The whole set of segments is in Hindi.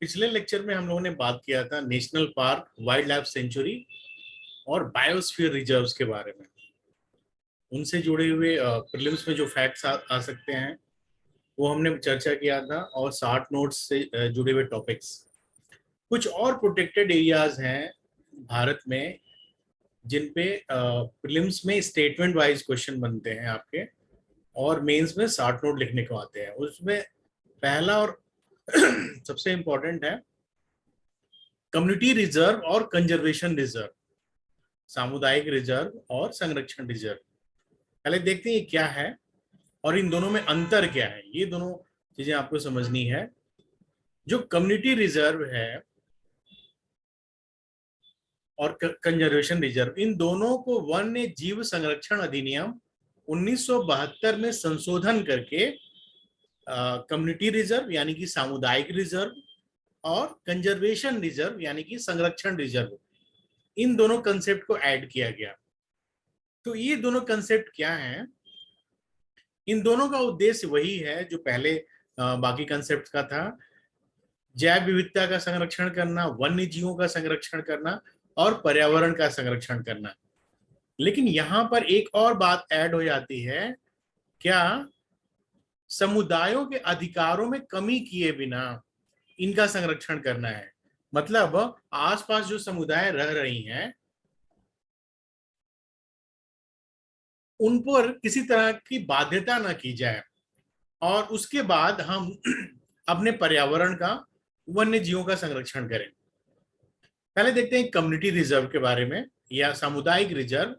पिछले लेक्चर में हम लोगों ने बात किया था national park, wild life sanctuary और बायोस्फीयर रिजर्व्स के बारे में। उनसे जुड़े हुए प्रीलिम्स में जो फैक्ट्स आ सकते हैं वो हमने चर्चा किया था, और 60 नोट्स से जुड़े हुए टॉपिक्स। कुछ और प्रोटेक्टेड एरियाज हैं भारत में जिन पे प्रीलिम्स में स्टेटमेंट वाइज क्वेश्चन बनते हैं आपके, और मेंस में 60 नोट लिखने को आते हैं। उसमें पहला और सबसे इम्पोर्टेंट है कम्युनिटी रिजर्व और कंजर्वेशन रिजर्व, सामुदायिक रिजर्व और संरक्षण रिजर्व। पहले देखते हैं ये क्या है और इन दोनों में अंतर क्या है। ये दोनों चीजें आपको समझनी है। जो कम्युनिटी रिजर्व है और कंजर्वेशन रिजर्व, इन दोनों को वन्य जीव संरक्षण अधिनियम 1972 में संशोधन करके कम्युनिटी रिजर्व यानी कि सामुदायिक रिजर्व और कंजर्वेशन रिजर्व यानी कि संरक्षण रिजर्व, इन दोनों कंसेप्ट को ऐड किया गया। तो ये दोनों कंसेप्ट क्या हैं? इन दोनों का उद्देश्य वही है जो पहले बाकी कंसेप्ट का था, जैव विविधता का संरक्षण करना, वन्य जीवों का संरक्षण करना और पर्यावरण का संरक्षण करना। लेकिन यहां पर एक और बात ऐड हो जाती है, क्या समुदायों के अधिकारों में कमी किए बिना इनका संरक्षण करना है। मतलब आसपास जो समुदाय रह रही हैं उन पर किसी तरह की बाध्यता न की जाए, और उसके बाद हम अपने पर्यावरण का, वन्य जीवों का संरक्षण करें। पहले देखते हैं कम्युनिटी रिजर्व के बारे में या सामुदायिक रिजर्व।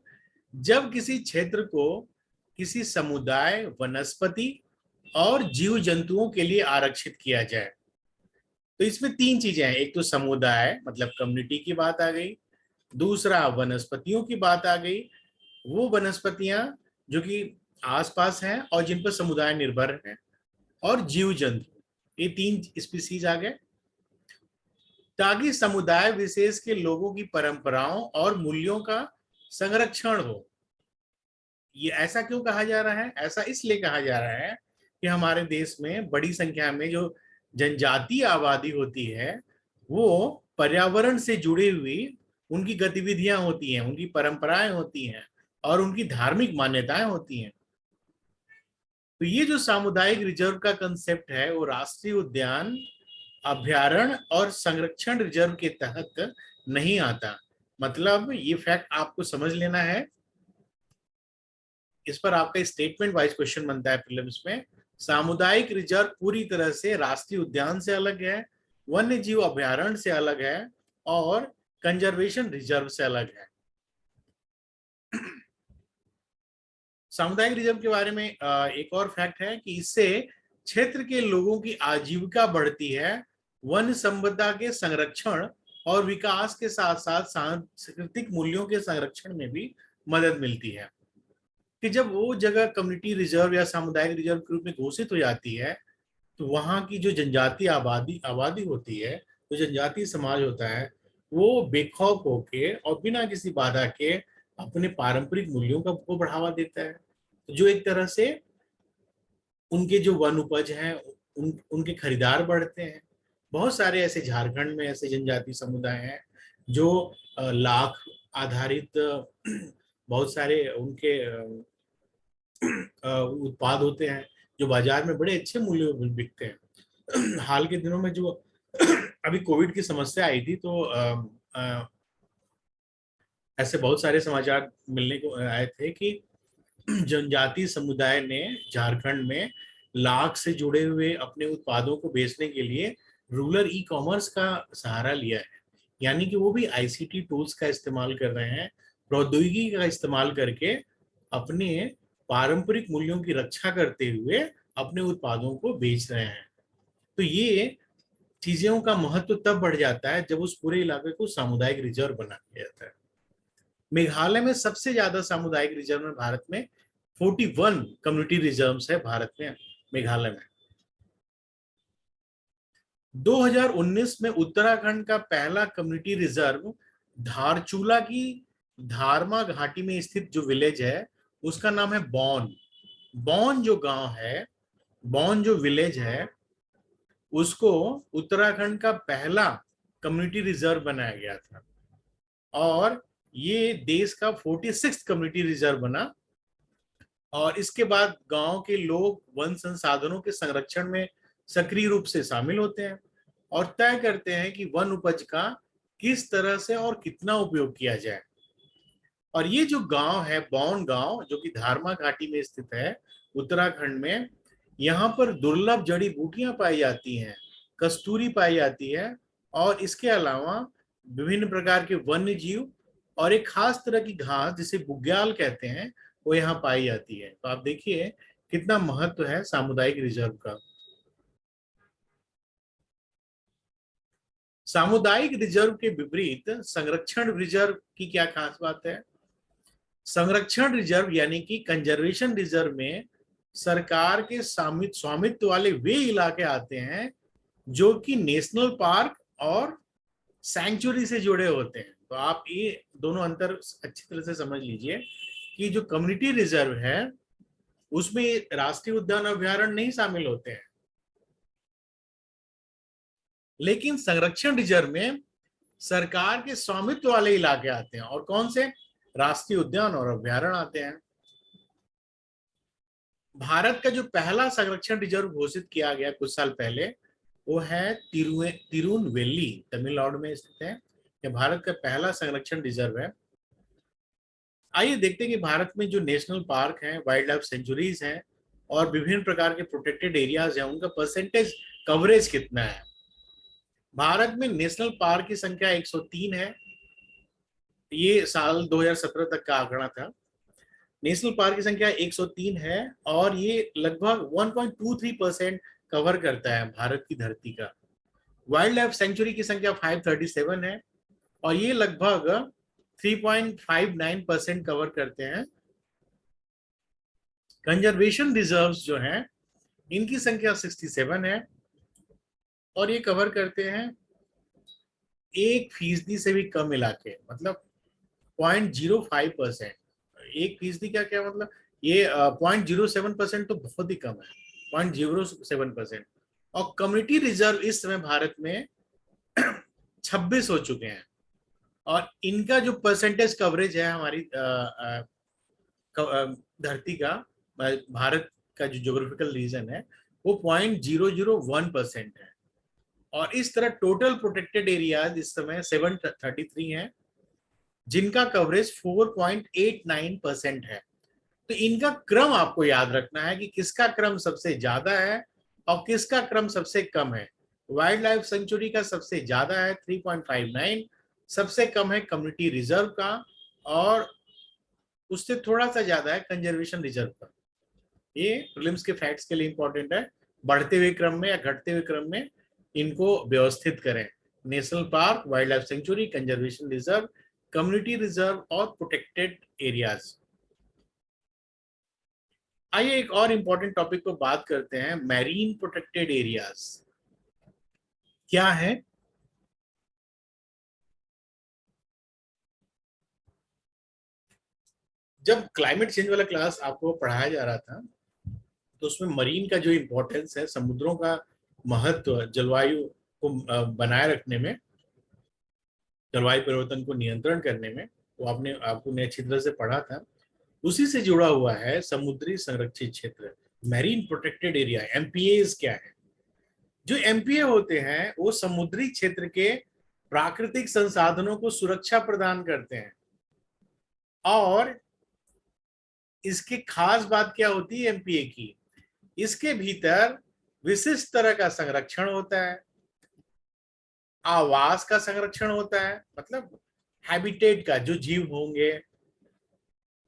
जब किसी क्षेत्र को किसी समुदाय, वनस्पति और जीव जंतुओं के लिए आरक्षित किया जाए, तो इसमें तीन चीजें हैं। एक तो समुदाय मतलब कम्युनिटी की बात आ गई, दूसरा वनस्पतियों की बात आ गई, वो वनस्पतियां जो कि आसपास हैं और जिन पर समुदाय निर्भर है, और जीव जंतु, ये तीन स्पीसीज आ गए, ताकि समुदाय विशेष के लोगों की परंपराओं और मूल्यों का संरक्षण हो। ये ऐसा क्यों कहा जा रहा है? ऐसा इसलिए कहा जा रहा है कि हमारे देश में बड़ी संख्या में जो जनजातीय आबादी होती है वो पर्यावरण से जुड़ी हुई उनकी गतिविधियां होती हैं, उनकी परंपराएं होती हैं और उनकी धार्मिक मान्यताएं होती हैं। तो ये जो सामुदायिक रिजर्व का कंसेप्ट है वो राष्ट्रीय उद्यान, अभ्यारण्य और संरक्षण रिजर्व के तहत नहीं आता। मतलब ये फैक्ट आपको समझ लेना है, इस पर आपका स्टेटमेंट वाइज क्वेश्चन बनता है प्रीलिम्स में। सामुदायिक रिजर्व पूरी तरह से राष्ट्रीय उद्यान से अलग है, वन्य जीव अभ्यारण्य से अलग है और कंजर्वेशन रिजर्व से अलग है। सामुदायिक रिजर्व के बारे में एक और फैक्ट है कि इससे क्षेत्र के लोगों की आजीविका बढ़ती है, वन संपदा के संरक्षण और विकास के साथ साथ सांस्कृतिक मूल्यों के संरक्षण में भी मदद मिलती है। कि जब वो जगह कम्युनिटी रिजर्व या सामुदायिक रिजर्व के रूप में घोषित हो जाती है तो वहाँ की जो जनजातीय आबादी होती है, जो जनजातीय समाज होता है, वो बेखौफ होके और बिना किसी बाधा के अपने पारंपरिक मूल्यों को बढ़ावा देता है। तो जो एक तरह से उनके जो वन उपज हैं उनके खरीदार बढ़ते हैं। बहुत सारे ऐसे झारखंड में ऐसे जनजातीय समुदाय हैं जो लाख आधारित बहुत सारे उनके उत्पाद होते हैं जो बाजार में बड़े अच्छे मूल्यों में बिकते हैं। हाल के दिनों में जो अभी कोविड की समस्या आई थी तो ऐसे बहुत सारे समाचार मिलने को आए थे कि जनजातीय समुदाय ने झारखंड में लाख से जुड़े हुए अपने उत्पादों को बेचने के लिए रूरल ई कॉमर्स का सहारा लिया है। यानी कि वो भी आईसीटी टूल्स का इस्तेमाल कर रहे हैं, प्रौद्योगिकी का इस्तेमाल करके अपने पारंपरिक मूल्यों की रक्षा करते हुए अपने उत्पादों को बेच रहे हैं। तो ये चीजों का महत्व तब बढ़ जाता है जब उस पूरे इलाके को सामुदायिक रिजर्व बना दिया जाता है। मेघालय में सबसे ज्यादा सामुदायिक रिजर्व में भारत में 41 कम्युनिटी रिजर्व्स है भारत में, मेघालय में। 2019 में उत्तराखंड का पहला कम्युनिटी रिजर्व धारचूला की धारमा घाटी में स्थित जो विलेज है उसका नाम है बौन। बौन जो गांव है, बौन जो विलेज है, उसको उत्तराखंड का पहला कम्युनिटी रिजर्व बनाया गया था और ये देश का 46 कम्युनिटी रिजर्व बना। और इसके बाद गांव के लोग वन संसाधनों के संरक्षण में सक्रिय रूप से शामिल होते हैं और तय करते हैं कि वन उपज का किस तरह से और कितना उपयोग किया जाए। और ये जो गांव है बौन गांव, जो कि धारमा घाटी में स्थित है उत्तराखंड में, यहाँ पर दुर्लभ जड़ी बूटियां पाई जाती हैं, कस्तूरी पाई जाती है और इसके अलावा विभिन्न प्रकार के वन्य जीव और एक खास तरह की घास जिसे बुग्याल कहते हैं वो यहाँ पाई जाती है। तो आप देखिए कितना महत्व है सामुदायिक रिजर्व का। सामुदायिक रिजर्व के विपरीत संरक्षण रिजर्व की क्या खास बात है? संरक्षण रिजर्व यानी कि कंजर्वेशन रिजर्व में सरकार के स्वामित्व वाले वे इलाके आते हैं जो कि नेशनल पार्क और सैंक्चुरी से जुड़े होते हैं। तो आप ये दोनों अंतर अच्छी तरह से समझ लीजिए कि जो कम्युनिटी रिजर्व है उसमें राष्ट्रीय उद्यान अभ्यारण्य नहीं शामिल होते हैं, लेकिन संरक्षण रिजर्व में सरकार के स्वामित्व वाले इलाके आते हैं। और कौन से? राष्ट्रीय उद्यान और अभ्यारण्य आते हैं। भारत का जो पहला संरक्षण रिजर्व घोषित किया गया कुछ साल पहले वो है तिरुनवेली, तमिलनाडु में स्थित है। यह भारत का पहला संरक्षण रिजर्व है। आइए देखते हैं कि भारत में जो नेशनल पार्क हैं, वाइल्ड लाइफ सेंचुरीज हैं और विभिन्न प्रकार के प्रोटेक्टेड एरियाज हैं उनका परसेंटेज कवरेज कितना है। भारत में नेशनल पार्क की संख्या 103 है। ये साल 2017 तक का आंकड़ा था। नेशनल पार्क की संख्या 103 है और ये लगभग 1.23% कवर करता है भारत की धरती का। वाइल्ड लाइफ सेंचुरी की संख्या 537 है और ये लगभग 3.59% कवर करते हैं। कंजर्वेशन रिजर्व्स जो हैं इनकी संख्या 67 है और ये कवर करते हैं 1% से भी कम इलाके, मतलब 0.05%। 1% क्या क्या मतलब, ये 0.07% तो बहुत ही कम है, 0.07%। और कम्युनिटी रिजर्व इस समय भारत में 26 हो चुके हैं और इनका जो परसेंटेज कवरेज है हमारी धरती का, भारत का जो ज्योग्राफिकल रीजन है वो 0.001% है। और इस तरह टोटल प्रोटेक्टेड एरियाज इस समय 733 हैं जिनका कवरेज 4.89% है। तो इनका क्रम आपको याद रखना है कि किसका क्रम सबसे ज्यादा है और किसका क्रम सबसे कम है। वाइल्ड लाइफ सेंचुरी का सबसे ज्यादा है 3.59, सबसे कम है कम्युनिटी रिजर्व का और उससे थोड़ा सा ज्यादा है कंजर्वेशन रिजर्व का। ये प्रीलिम्स के फैक्ट्स के लिए इंपॉर्टेंट है। बढ़ते हुए क्रम में या घटते हुए क्रम में इनको व्यवस्थित करें। National park, wild life sanctuary, conservation reserve, community reserve और प्रोटेक्टेड एरियाज। आइए एक और इंपॉर्टेंट टॉपिक पर बात करते हैं, मैरीन प्रोटेक्टेड एरियाज क्या है। जब क्लाइमेट चेंज वाला क्लास आपको पढ़ाया जा रहा था तो उसमें मरीन का जो इम्पोर्टेंस है, समुद्रों का महत्व जलवायु को बनाए रखने में, जलवायु परिवर्तन को नियंत्रण करने में, वो आपने अच्छी तरह से पढ़ा था। उसी से जुड़ा हुआ है समुद्री संरक्षित क्षेत्र, मैरीन प्रोटेक्टेड एरिया। एमपीएज क्या है? जो एमपीए होते हैं वो समुद्री क्षेत्र के प्राकृतिक संसाधनों को सुरक्षा प्रदान करते हैं। और इसकी खास बात क्या होती है एमपीए की? इसके भीतर विशिष्ट तरह का संरक्षण होता है, आवास का संरक्षण होता है, मतलब हैबिटेट का, जो जीव होंगे,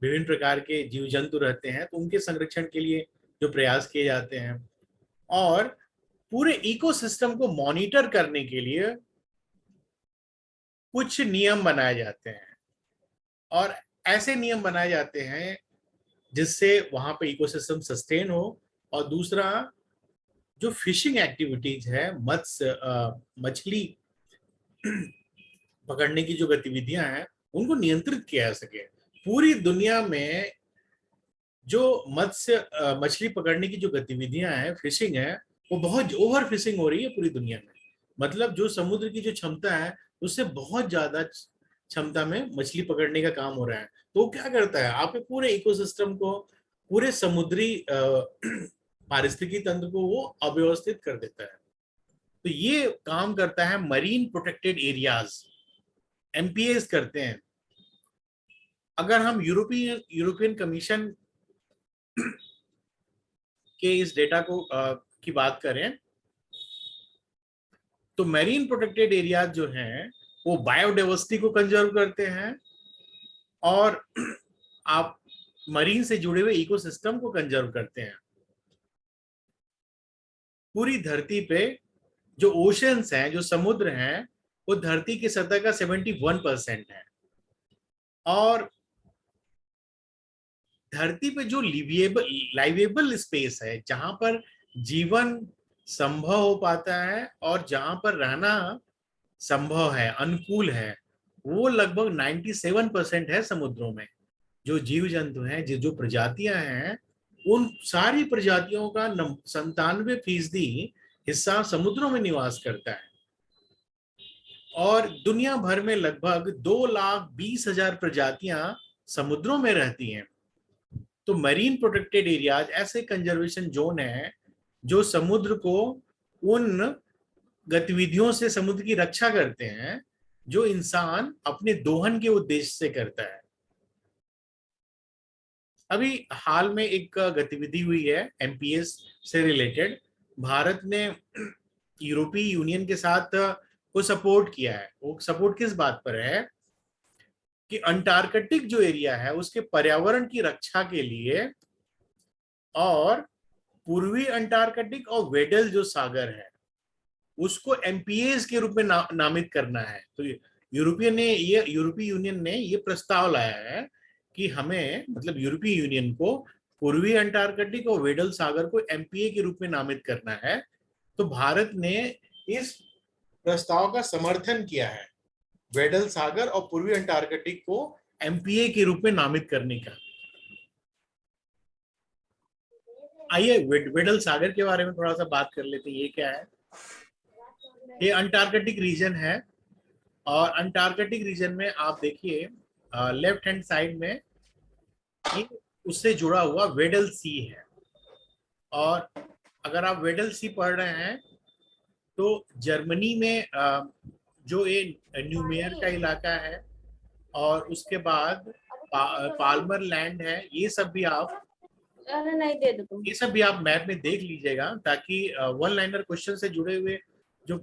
विभिन्न प्रकार के जीव जंतु रहते हैं तो उनके संरक्षण के लिए जो प्रयास किए जाते हैं, और पूरे इकोसिस्टम को मॉनिटर करने के लिए कुछ नियम बनाए जाते हैं। और ऐसे नियम बनाए जाते हैं जिससे वहां पे इकोसिस्टम सस्टेन हो। और दूसरा, जो फिशिंग एक्टिविटीज है, मछली पकड़ने की जो गतिविधियां हैं उनको नियंत्रित किया जा सके। पूरी दुनिया में जो मछली पकड़ने की जो गतिविधियां हैं, फिशिंग है, वो बहुत ओवर फिशिंग हो रही है पूरी दुनिया में। मतलब जो समुद्र की जो क्षमता है उससे बहुत ज्यादा क्षमता में मछली पकड़ने का काम हो रहा है। तो वो क्या करता है, आपके पूरे इकोसिस्टम को, पूरे समुद्री पारिस्थितिकी तंत्र को वो अव्यवस्थित कर देता है। तो ये काम करता है मरीन प्रोटेक्टेड एरियाज, एमपीएस करते हैं। अगर हम यूरोपियन यूरोपियन कमीशन के इस डेटा को की बात करें, तो मैरीन प्रोटेक्टेड एरियाज जो हैं वो बायोडाइवर्सिटी को कंजर्व करते हैं और आप मरीन से जुड़े हुए इकोसिस्टम को कंजर्व करते हैं। पूरी धरती पे जो ओशंस हैं, जो समुद्र हैं, वो धरती की सतह का 71% है। और धरती पे जो लाइवेबल स्पेस है, जहां पर जीवन संभव हो पाता है और जहां पर रहना संभव है, अनुकूल है, वो लगभग 97% है समुद्रों में। जो जीव जंतु हैं, जो प्रजातियां हैं, उन सारी प्रजातियों का 97% हिस्सा समुद्रों में निवास करता है। और दुनिया भर में लगभग 2,20,000 प्रजातियां समुद्रों में रहती हैं। तो मरीन प्रोटेक्टेड एरियाज ऐसे कंजर्वेशन जोन है जो समुद्र को उन गतिविधियों से समुद्र की रक्षा करते हैं जो इंसान अपने दोहन के उद्देश्य से करता है। अभी हाल में एक गतिविधि हुई है एमपीएस से रिलेटेड। भारत ने यूरोपीय यूनियन के साथ वो सपोर्ट किया है। वो सपोर्ट किस बात पर है कि अंटार्कटिक जो एरिया है उसके पर्यावरण की रक्षा के लिए, और पूर्वी अंटार्कटिक और वेडल जो सागर है उसको एमपीएस के रूप में नामित करना है। तो यूरोपीय यूनियन ने ये प्रस्ताव लाया है कि हमें, मतलब यूरोपीय यूनियन को, पूर्वी अंटार्कटिक और वेडल सागर को एमपीए के रूप में नामित करना है। तो भारत ने इस प्रस्ताव का समर्थन किया है, वेडल सागर और पूर्वी अंटार्कटिक को एमपीए के रूप में नामित करने का। आइए वेडल सागर के बारे में थोड़ा सा बात कर लेते हैं। ये क्या है? ये अंटार्कटिक रीजन है। और अंटार्कटिक रीजन में आप देखिए लेफ्ट हैंड साइड में ये उससे जुड़ा हुआ वेडल सी है। और अगर आप वेडल सी पढ़ रहे हैं तो जर्मनी में जो ये न्यूमेयर का इलाका है और उसके बाद पाल्मर लैंड है, ये सब भी आप नहीं दे दो तुम। ये सब भी आप मैप में देख लीजिएगा ताकि वन लाइनर क्वेश्चन से जुड़े हुए जो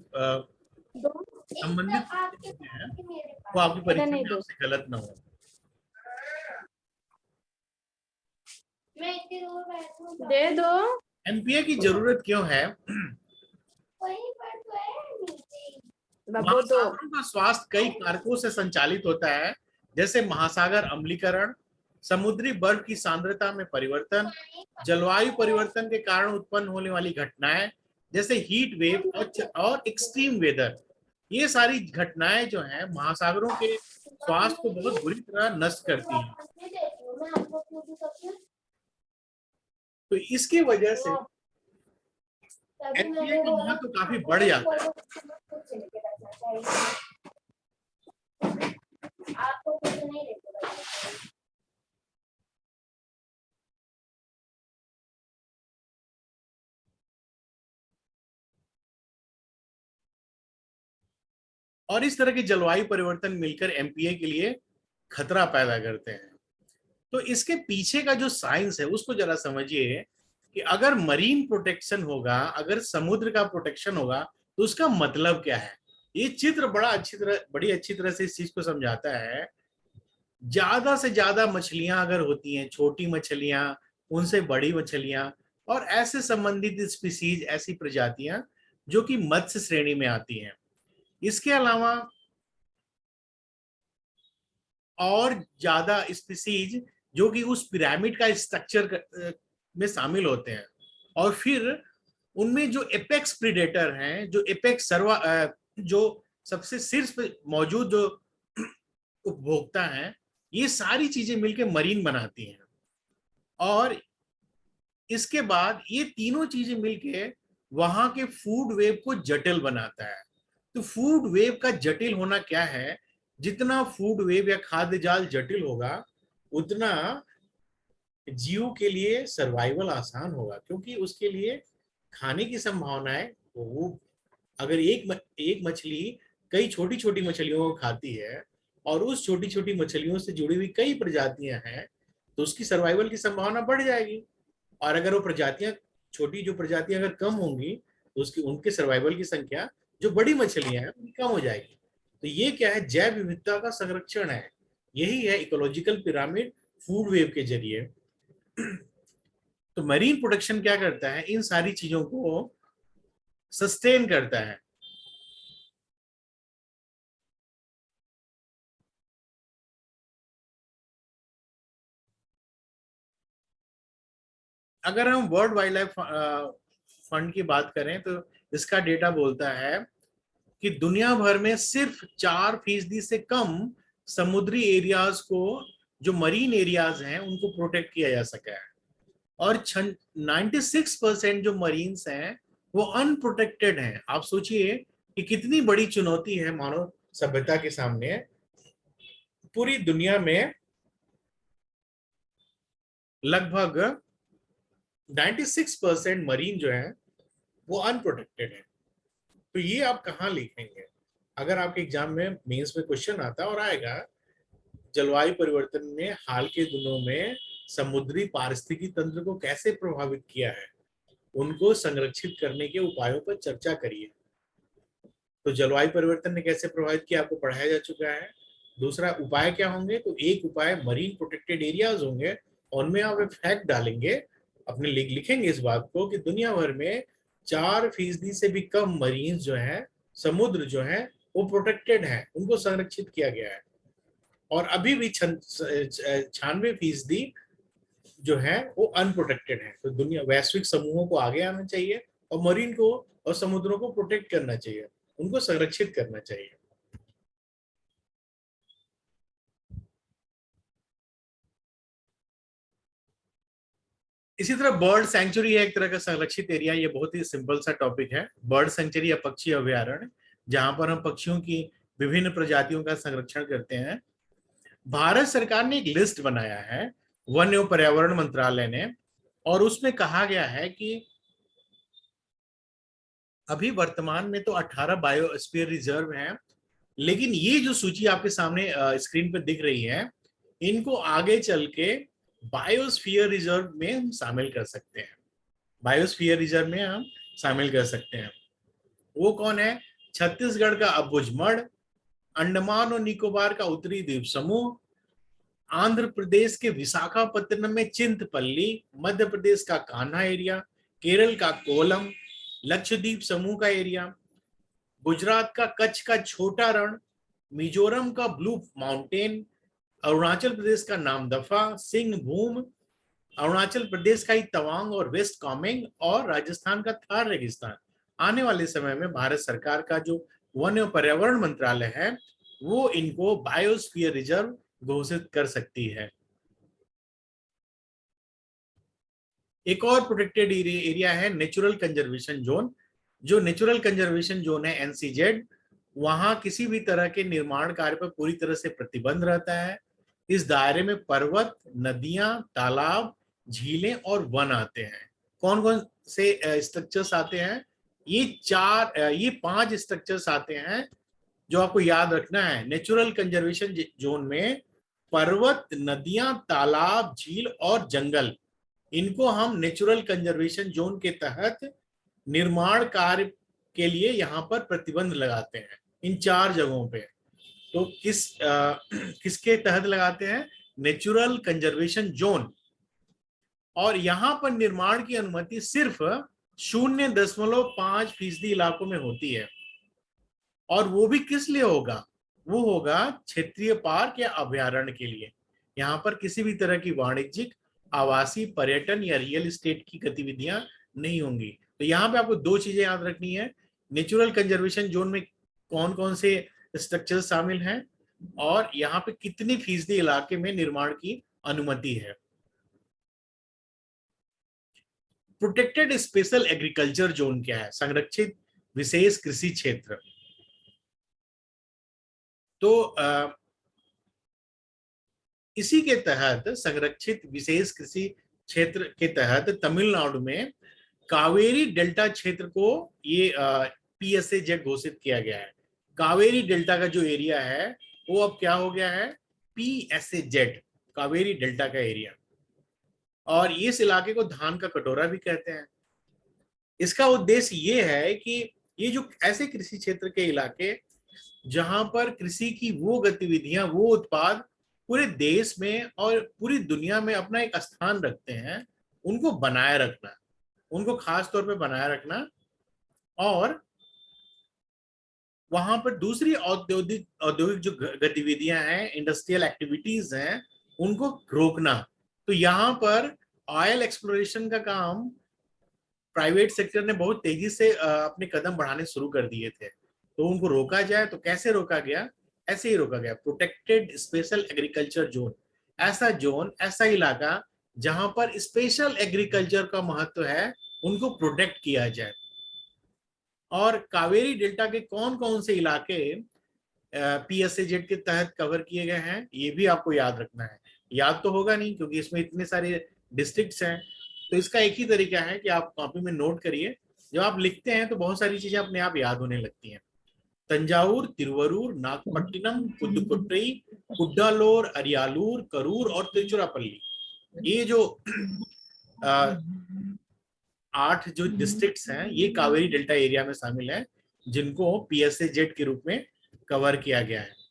संबंधित हैं वो आपकी परीक्षा में आपसे गलत ना हो। दे दो। एमपीए की जरूरत क्यों है? महासागरों का स्वास्थ्य कई कारकों से संचालित होता है, जैसे महासागर अम्लीकरण, समुद्री बर्फ की सांद्रता में परिवर्तन, जलवायु परिवर्तन के कारण उत्पन्न होने वाली घटनाएं जैसे हीट वेव और एक्सट्रीम वेदर। ये सारी घटनाएं जो हैं महासागरों के स्वास्थ्य को बहुत बुरी तरह नष्ट करती हैं। तो इसकी वजह से एमपीए का महत्व काफी बढ़ जाता है। आपको कुछ नहीं देते। और इस तरह के जलवायु परिवर्तन मिलकर एमपीए के लिए खतरा पैदा करते हैं। तो इसके पीछे का जो साइंस है उसको जरा समझिए कि अगर मरीन प्रोटेक्शन होगा, अगर समुद्र का प्रोटेक्शन होगा, तो उसका मतलब क्या है। ये चित्र बड़ी अच्छी तरह से इस चीज को समझाता है। ज्यादा से ज्यादा मछलियां अगर होती हैं, छोटी मछलियां, उनसे बड़ी मछलियां, और ऐसे संबंधित स्पीसीज, ऐसी प्रजातियां जो कि मत्स्य श्रेणी में आती हैं। इसके अलावा और ज्यादा स्पीसीज जो कि उस पिरामिड का स्ट्रक्चर में शामिल होते हैं। और फिर उनमें जो एपेक्स प्रीडेटर हैं, जो एपेक्स जो सबसे शीर्ष पे मौजूद जो उपभोक्ता हैं, ये सारी चीजें मिलकर मरीन बनाती हैं। और इसके बाद ये तीनों चीजें मिलके वहां के फूड वेब को जटिल बनाता है। तो फूड वेब का जटिल होना क्या है, जितना फूड वेब या खाद्य जाल जटिल होगा उतना जीव के लिए सर्वाइवल आसान होगा, क्योंकि उसके लिए खाने की संभावनाएं, वो अगर एक मछली कई छोटी छोटी मछलियों को खाती है और उस छोटी छोटी मछलियों से जुड़ी हुई कई प्रजातियां हैं, तो उसकी सर्वाइवल की संभावना बढ़ जाएगी। और अगर वो प्रजातियां, छोटी जो प्रजातियां अगर कम होंगी, तो उसकी उनके सर्वाइवल की संख्या, जो बड़ी मछलियां हैं, उनकी कम हो जाएगी। तो ये क्या है, जैव विविधता का संरक्षण है। यही है इकोलॉजिकल पिरामिड फूड वेव के जरिए। तो मरीन प्रोटेक्शन क्या करता है, इन सारी चीजों को सस्टेन करता है। अगर हम वर्ल्ड वाइल्ड लाइफ फंड की बात करें, तो इसका डेटा बोलता है कि दुनिया भर में सिर्फ 4% से कम समुद्री एरियाज को, जो मरीन एरियाज हैं, उनको प्रोटेक्ट किया जा सका है। और 96% जो मरीन्स हैं वो अनप्रोटेक्टेड हैं। आप सोचिए कि कितनी बड़ी चुनौती है मानव सभ्यता के सामने। पूरी दुनिया में लगभग 96% मरीन जो है वो अनप्रोटेक्टेड है। तो ये आप कहाँ लिखेंगे? अगर आपके एग्जाम में मेंस में क्वेश्चन आता और आएगा, जलवायु परिवर्तन ने हाल के दिनों में समुद्री पारिस्थितिकी तंत्र को कैसे प्रभावित किया है, उनको संरक्षित करने के उपायों पर चर्चा करिए। तो जलवायु परिवर्तन ने कैसे प्रभावित किया आपको पढ़ाया जा चुका है। दूसरा उपाय क्या होंगे, तो एक उपाय मरीन प्रोटेक्टेड एरियाज होंगे, उनमें आप एक फैक्ट डालेंगे, अपने लिखेंगे इस बात को कि दुनिया भर में 4% से भी कम मरीन जो है, समुद्र जो है, वो प्रोटेक्टेड है, उनको संरक्षित किया गया है। और अभी भी 96% जो है वो अनप्रोटेक्टेड है। तो दुनिया वैश्विक समूहों को आगे आना चाहिए और मरीन को और समुद्रों को प्रोटेक्ट करना चाहिए, उनको संरक्षित करना चाहिए। इसी तरह बर्ड सेंचुरी है एक तरह का संरक्षित एरिया। ये बहुत ही सिंपल सा टॉपिक है, बर्ड सेंचुरी या पक्षी अभ्यारण्य, जहां पर हम पक्षियों की विभिन्न प्रजातियों का संरक्षण करते हैं। भारत सरकार ने एक लिस्ट बनाया है, वन एवं पर्यावरण मंत्रालय ने, और उसमें कहा गया है कि अभी वर्तमान में तो 18 बायोस्फीयर रिजर्व हैं, लेकिन ये जो सूची आपके सामने स्क्रीन पर दिख रही है, इनको आगे चल के बायोस्फीयर रिजर्व में हम शामिल कर सकते हैं। बायोस्फीयर रिजर्व में हम शामिल कर सकते हैं। वो कौन है? छत्तीसगढ़ का अबुझमड़, अंडमान और निकोबार का उत्तरी द्वीप समूह, आंध्र प्रदेश के विशाखापत्तनम में चिंतपल्ली, मध्य प्रदेश का कान्हा एरिया, केरल का कोलम, लक्षद्वीप समूह का एरिया, गुजरात का कच्छ का छोटा रण, मिजोरम का ब्लू माउंटेन, अरुणाचल प्रदेश का नामदफा, सिंह भूम, अरुणाचल प्रदेश का ही तवांग और वेस्ट कामेंग, और राजस्थान का थार रेगिस्तान। आने वाले समय में भारत सरकार का जो वन एवं पर्यावरण मंत्रालय है, वो इनको बायोस्फीयर रिजर्व घोषित कर सकती है। एक और प्रोटेक्टेड एरिया है नेचुरल कंजर्वेशन जोन। जो नेचुरल कंजर्वेशन जोन है एनसीजेड, वहां किसी भी तरह के निर्माण कार्य पर पूरी तरह से प्रतिबंध रहता है। इस दायरे में पर्वत, नदियां, तालाब, झीलें और वन आते हैं। कौन कौन से स्ट्रक्चर्स आते हैं? ये 5 स्ट्रक्चर्स आते हैं जो आपको याद रखना है। नेचुरल कंजर्वेशन जोन में पर्वत, नदियां, तालाब, झील और जंगल, इनको हम नेचुरल कंजर्वेशन जोन के तहत निर्माण कार्य के लिए यहां पर प्रतिबंध लगाते हैं, इन 4 जगहों पे। तो किसके तहत लगाते हैं? Natural conservation zone. और यहां पर निर्माण की अनुमति सिर्फ 0.5% इलाकों में होती है। और वो भी किस लिए होगा? वो होगा क्षेत्रीय पार्क या अभ्यारण्य के लिए। यहाँ पर किसी भी तरह की वाणिज्यिक, आवासीय, पर्यटन या रियल एस्टेट की गतिविधियां नहीं होंगी। तो यहाँ पे आपको 2 चीजें याद रखनी है, नेचुरल कंजर्वेशन जोन में कौन कौन से स्ट्रक्चर शामिल हैं और यहाँ पे कितनी फीसदी इलाके में निर्माण की अनुमति है। प्रोटेक्टेड स्पेशल एग्रीकल्चर जोन क्या है? संरक्षित विशेष कृषि क्षेत्र। तो इसी के तहत संरक्षित विशेष कृषि क्षेत्र के तहत तमिलनाडु में कावेरी डेल्टा क्षेत्र को ये PSAZ घोषित किया गया है। कावेरी डेल्टा का जो एरिया है वो अब क्या हो गया है? PSAZ, कावेरी डेल्टा का एरिया। और इस इलाके को धान का कटोरा भी कहते हैं। इसका उद्देश्य ये है कि ये जो ऐसे कृषि क्षेत्र के इलाके जहां पर कृषि की वो गतिविधियां, वो उत्पाद पूरे देश में और पूरी दुनिया में अपना एक स्थान रखते हैं, उनको बनाए रखना, उनको खास तौर पे बनाए रखना, और वहां पर दूसरी औद्योगिक जो गतिविधियां हैं, इंडस्ट्रियल एक्टिविटीज हैं, उनको रोकना। तो यहाँ पर ऑयल एक्सप्लोरेशन का काम प्राइवेट सेक्टर ने बहुत तेजी से अपने कदम बढ़ाने शुरू कर दिए थे। तो उनको रोका जाए, तो कैसे रोका गया? ऐसे ही रोका गया, प्रोटेक्टेड स्पेशल एग्रीकल्चर जोन। ऐसा जोन, ऐसा इलाका जहां पर स्पेशल एग्रीकल्चर का महत्व है, उनको प्रोटेक्ट किया जाए। और कावेरी डेल्टा के कौन कौन से इलाके PSAZ के तहत कवर किए गए हैं, ये भी आपको याद रखना है। याद तो होगा नहीं क्योंकि इसमें इतने सारे डिस्ट्रिक्ट्स हैं। तो इसका एक ही तरीका है कि आप कॉपी में नोट करिए। जब आप लिखते हैं तो बहुत सारी चीजें अपने आप याद होने लगती हैं। तंजावुर, तिरुवरूर, नागपट्टिनम, पुदुकोट्टई, कुड्डालोर, अरियालूर, करूर और तिरुचिरापल्ली, ये जो 8 जो डिस्ट्रिक्ट्स हैं, ये कावेरी डेल्टा एरिया में शामिल है, जिनको PSAZ के रूप में कवर किया गया है।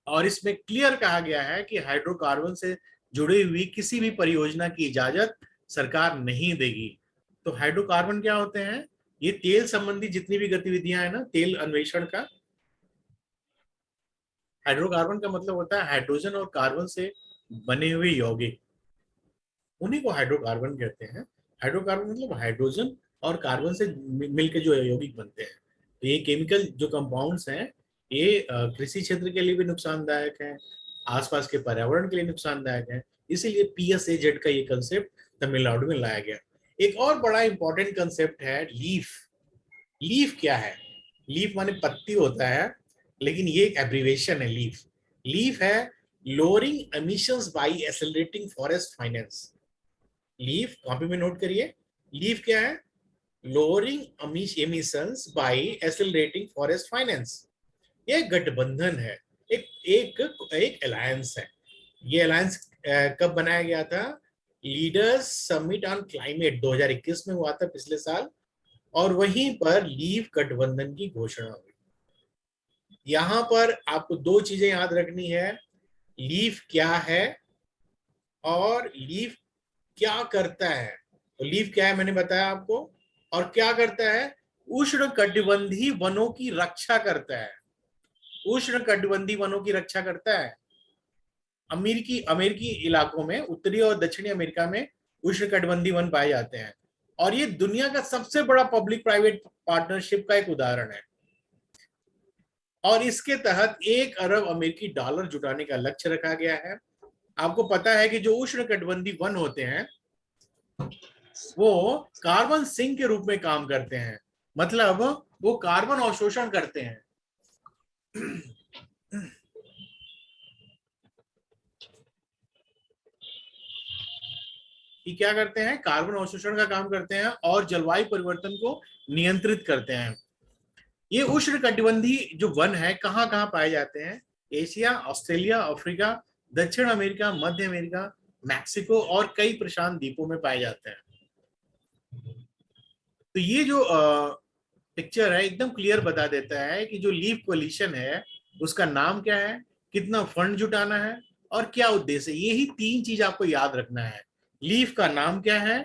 और इसमें क्लियर कहा गया है कि हाइड्रोकार्बन से जुड़ी हुई किसी भी परियोजना की इजाजत सरकार नहीं देगी। तो हाइड्रोकार्बन क्या होते हैं? ये तेल संबंधी जितनी भी गतिविधियां हैं ना, तेल अन्वेषण का, हाइड्रोकार्बन का मतलब होता है हाइड्रोजन और कार्बन से बने हुए यौगिक, उन्हीं को हाइड्रोकार्बन कहते हैं। हाइड्रोकार्बन मतलब हाइड्रोजन और कार्बन से मिलकर जो यौगिक बनते हैं। तो ये केमिकल जो कंपाउंड्स हैं, ये कृषि क्षेत्र के लिए भी नुकसानदायक है, आसपास के पर्यावरण के लिए नुकसानदायक है। इसीलिए PSAZ का ये कंसेप्ट तमिलनाडु में लाया गया। एक और बड़ा इंपॉर्टेंट कंसेप्ट है लीफ। लीफ क्या है? लीफ माने पत्ती होता है, लेकिन ये एक एब्रीवेशन है लीफ। लीफ है lowering emissions by accelerating forest finance. Leaf copy में नोट करिए। लीफ क्या है? Lowering emissions by accelerating forest finance. ये गठबंधन है, एक एक एक अलायंस है। ये अलायंस कब बनाया गया था? लीडर्स समिट ऑन क्लाइमेट 2021 में हुआ था, पिछले साल। और वहीं पर लीफ गठबंधन की घोषणा हुई। यहां पर आपको दो चीजें याद रखनी है, लीफ क्या है और लीफ क्या करता है। तो लीफ क्या है मैंने बताया आपको, और क्या करता है? उष्णकटिबंधीय वनों की रक्षा करता है। उष्णकटिबंधीय वनों की रक्षा करता है। अमेरिकी इलाकों में, उत्तरी और दक्षिणी अमेरिका में उष्णकटिबंधीय वन पाए जाते हैं। और ये दुनिया का सबसे बड़ा पब्लिक प्राइवेट पार्टनरशिप का एक उदाहरण है। और इसके तहत 1 अरब अमेरिकी डॉलर जुटाने का लक्ष्य रखा गया है। आपको पता है कि जो उष्णकटिबंधीय वन होते हैं वो कार्बन सिंक के रूप में काम करते हैं, मतलब वो कार्बन अवशोषण करते हैं। कि क्या करते हैं? कार्बन अवशोषण का काम करते हैं और जलवायु परिवर्तन को नियंत्रित करते हैं। ये उष्णकटिबंधीय जो वन है कहाँ कहाँ पाए जाते हैं? एशिया, ऑस्ट्रेलिया, अफ्रीका, दक्षिण अमेरिका, मध्य अमेरिका, मैक्सिको और कई प्रशांत द्वीपों में पाए जाते हैं। तो ये जो पिक्चर है एकदम क्लियर बता देता है कि जो लीफ कोलिशन है उसका नाम क्या है, कितना फंड जुटाना है और क्या उद्देश्य है। यही 3 चीज आपको याद रखना है। लीफ का नाम क्या है,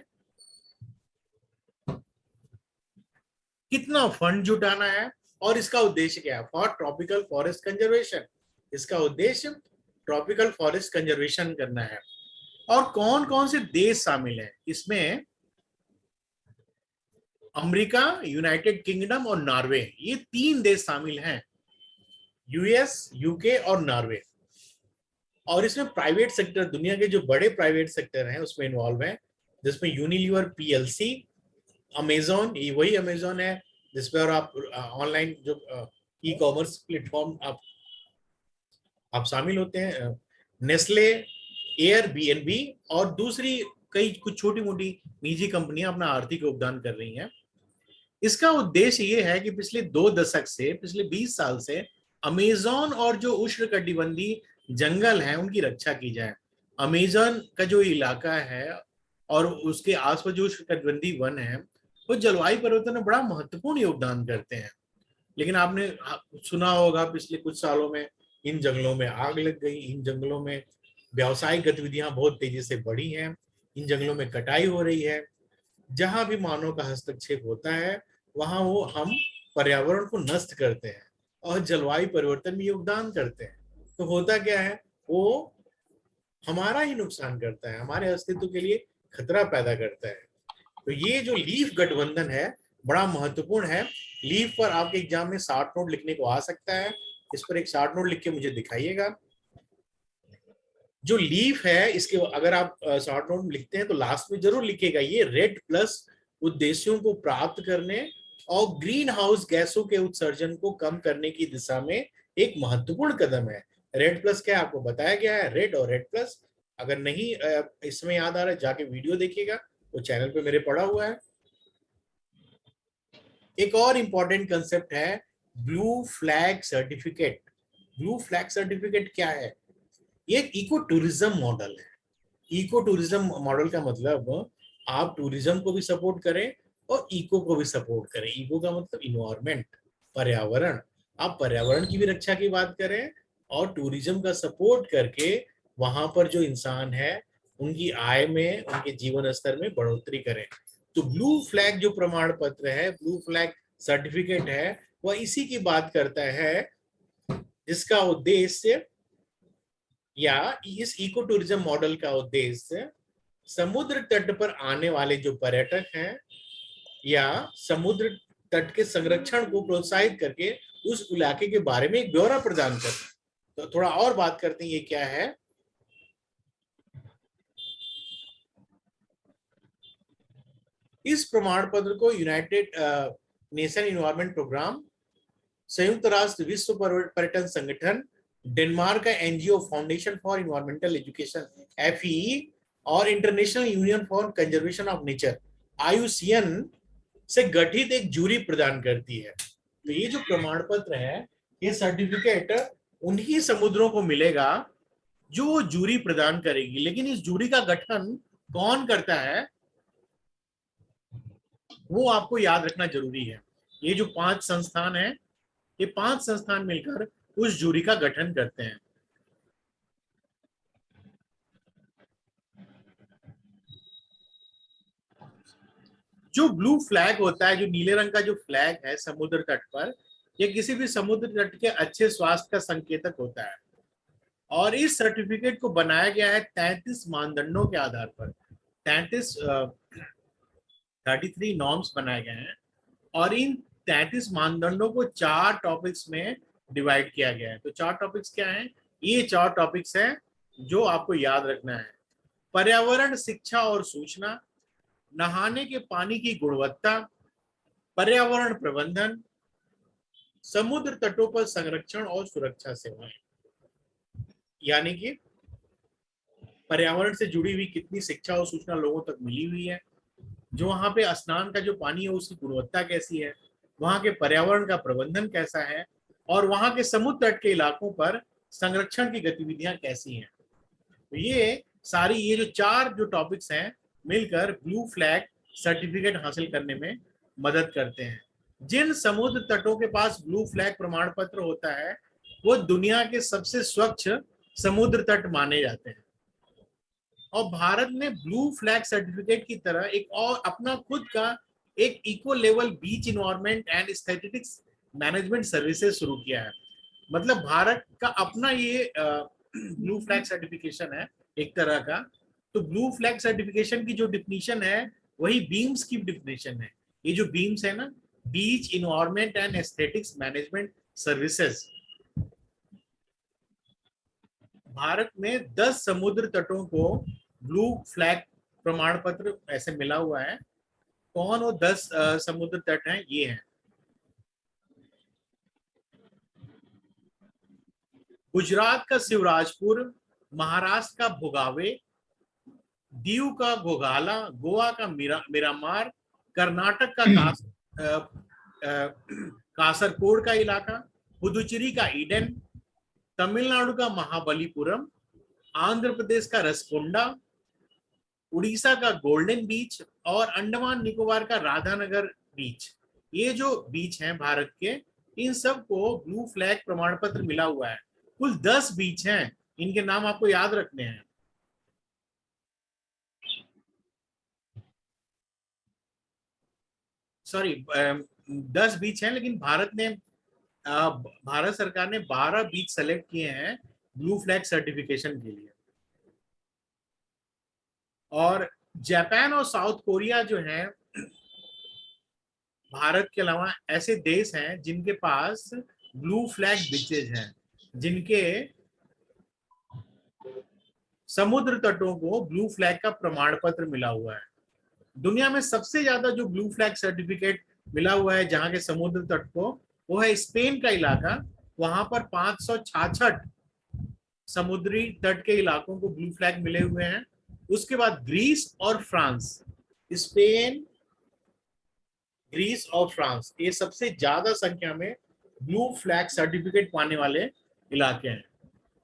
कितना फंड जुटाना है, और इसका उद्देश्य क्या है। फॉर ट्रॉपिकल फॉरेस्ट कंजर्वेशन, इसका उद्देश्य ट्रॉपिकल फॉरेस्ट कंजर्वेशन करना है। और कौन कौन से देश शामिल हैं इसमें? अमेरिका, यूनाइटेड किंगडम और नॉर्वे, ये 3 देश शामिल हैं, US, UK और नॉर्वे। और इसमें प्राइवेट सेक्टर, दुनिया के जो बड़े प्राइवेट सेक्टर हैं उसमें इन्वॉल्व हैं। जिसमें यूनिलीवर पीएलसी, अमेजोन, ये वही अमेजोन है जिसपे और आप ऑनलाइन जो ई कॉमर्स प्लेटफॉर्म आप शामिल होते हैं, नेस्ले, एयरबीएनबी और दूसरी कई कुछ छोटी मोटी निजी कंपनियां अपना आर्थिक योगदान कर रही हैं। इसका उद्देश्य ये है कि पिछले 2 दशक से, पिछले 20 साल से अमेजोन और जो उष्णकटिबंधीय जंगल हैं उनकी रक्षा की जाए। अमेजन का जो इलाका है और उसके आसपास जो उष्णकटिबंधीय वन है वो जलवायु परिवर्तन में बड़ा महत्वपूर्ण योगदान करते हैं। लेकिन आपने सुना होगा पिछले कुछ सालों में इन जंगलों में आग लग गई, इन जंगलों में व्यावसायिक गतिविधियां बहुत तेजी से बढ़ी हैं, इन जंगलों में कटाई हो रही है। जहां भी मानव का हस्तक्षेप होता है वहां वो हम पर्यावरण को नष्ट करते हैं और जलवायु परिवर्तन में योगदान करते हैं। तो होता क्या है, वो हमारा ही नुकसान करता है, हमारे अस्तित्व के लिए खतरा पैदा करता है। तो ये जो लीफ गठबंधन है बड़ा महत्वपूर्ण है। लीफ पर आपके एग्जाम में 60 नोट लिखने को आ सकता है। इस पर एक 60 नोट लिख के मुझे दिखाइएगा। जो लीफ है इसके अगर आप 60 नोट लिखते हैं तो लास्ट में जरूर लिखेगा ये रेड प्लस उद्देश्यों को प्राप्त करने और ग्रीन हाउस गैसों के उत्सर्जन को कम करने की दिशा में एक महत्वपूर्ण कदम है। रेड प्लस क्या आपको बताया गया है, रेड और रेड प्लस। अगर नहीं इसमें याद आ रहा है जाके वीडियो देखिएगा, वो चैनल पे मेरे पड़ा हुआ है। एक और इंपॉर्टेंट कंसेप्ट है blue flag certificate. Blue flag certificate क्या है? ये एक इको टूरिज्म मॉडल है। इको टूरिज्म मॉडल का मतलब आप टूरिज्म को भी सपोर्ट करें और इको को भी सपोर्ट करें। इको का मतलब इन्वायरमेंट, पर्यावरण। आप पर्यावरण की भी रक्षा की बात करें और टूरिज्म का सपोर्ट करके वहां पर जो इंसान है उनकी आय में, उनके जीवन स्तर में बढ़ोतरी करें। तो ब्लू फ्लैग जो प्रमाण पत्र है, ब्लू फ्लैग सर्टिफिकेट है, वह इसी की बात करता है जिसका उद्देश्य या इस इको टूरिज्म मॉडल का उद्देश्य समुद्र तट पर आने वाले जो पर्यटक हैं या समुद्र तट के संरक्षण को प्रोत्साहित करके उस इलाके के बारे में एक ब्यौरा प्रदान करना। तो थोड़ा और बात करते हैं ये क्या है। इस प्रमाण पत्र को यूनाइटेड नेशन इन्वायरमेंट प्रोग्राम, संयुक्त राष्ट्र विश्व पर्यटन संगठन, डेनमार्क का NGO foundation for environmental education FEE और international union for conservation of nature IUCN से गठित एक जूरी प्रदान करती है। तो ये जो प्रमाण पत्र है, ये सर्टिफिकेट उन्हीं समुद्रों को मिलेगा जो जूरी प्रदान करेगी। लेकिन इस जूरी का गठन कौन करता है वो आपको याद रखना जरूरी है। ये जो 5 संस्थान है, ये 5 संस्थान मिलकर उस जूरी का गठन करते हैं। जो ब्लू फ्लैग होता है, जो नीले रंग का जो फ्लैग है समुद्र तट पर, ये किसी भी समुद्र तट के अच्छे स्वास्थ्य का संकेतक होता है। और इस सर्टिफिकेट को बनाया गया है 33 मानदंडों के आधार पर। 33 नॉर्म्स बनाए गए हैं और इन 33 मानदंडों को 4 टॉपिक्स में डिवाइड किया गया है। तो 4 टॉपिक्स क्या हैं? ये 4 टॉपिक्स हैं जो आपको याद रखना है। पर्यावरण, शिक्षा और सूचना, नहाने के पानी की गुणवत्ता, पर्यावरण प्रबंधन, समुद्र तटों पर संरक्षण और सुरक्षा सेवाएं। यानी कि पर्यावरण से जुड़ी हुई कितनी शिक्षा और सूचना लोगों तक मिली हुई है, जो वहां पे स्नान का जो पानी है उसकी गुणवत्ता कैसी है, वहां के पर्यावरण का प्रबंधन कैसा है और वहां के समुद्र तट के इलाकों पर संरक्षण की गतिविधियां कैसी हैं। तो ये सारी ये जो 4 जो टॉपिक्स हैं मिलकर ब्लू फ्लैग सर्टिफिकेट हासिल करने में मदद करते हैं। जिन समुद्र तटों के पास ब्लू फ्लैग प्रमाण पत्र होता है वो दुनिया के सबसे स्वच्छ समुद्र तट माने जाते हैं। और भारत ने ब्लू फ्लैग सर्टिफिकेट की तरह एक और अपना खुद का एक eco level beach environment and aesthetics management services शुरू किया है। मतलब भारत का अपना ये ब्लू फ्लैग सर्टिफिकेशन है एक तरह का। तो ब्लू फ्लैग सर्टिफिकेशन की जो डिफिनीशन है वही बीम्स की डिफिनीशन है। ये जो बीम्स है ना, beach environment and aesthetics management services, Bharat में 10 समुद्र तटों को ब्लू फ्लैग प्रमाण पत्र ऐसे मिला हुआ है। कौन वो 10 समुद्र तट हैं? ये हैं गुजरात का शिवराजपुर, महाराष्ट्र का भोगावे, दीव का घोघाला, गोवा का मिरामार, कर्नाटक का कासरकोड का इलाका, पुदुचेरी का ईडन, तमिलनाडु का महाबलीपुरम, आंध्र प्रदेश का रसकोंडा, उड़ीसा का गोल्डन बीच और अंडमान निकोबार का राधानगर बीच। ये जो बीच हैं भारत के, इन सब को ब्लू फ्लैग प्रमाण पत्र मिला हुआ है। कुल 10 बीच हैं, इनके नाम आपको याद रखने हैं। सॉरी, 10 बीच हैं, लेकिन भारत सरकार ने 12 बीच सेलेक्ट किए हैं ब्लू फ्लैग सर्टिफिकेशन के लिए। और जापान और साउथ कोरिया जो हैं, भारत के अलावा ऐसे देश हैं जिनके पास ब्लू फ्लैग बीचेज हैं, जिनके समुद्र तटों को ब्लू फ्लैग का प्रमाण पत्र मिला हुआ है। दुनिया में सबसे ज्यादा जो ब्लू फ्लैग सर्टिफिकेट मिला हुआ है जहां के समुद्र तट को, वो है स्पेन का इलाका। वहां पर 566 समुद्री तट के इलाकों को ब्लू फ्लैग मिले हुए हैं। उसके बाद ग्रीस और फ्रांस, स्पेन, ग्रीस और फ्रांस, ये सबसे ज्यादा संख्या में ब्लू फ्लैग सर्टिफिकेट पाने वाले इलाके हैं।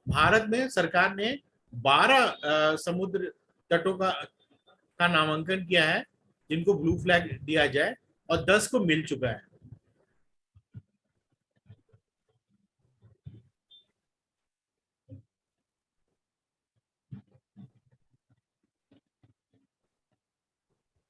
भारत में सरकार ने 12 समुद्र तटों का नामांकन किया है जिनको ब्लू फ्लैग दिया जाए, और 10 को मिल चुका है।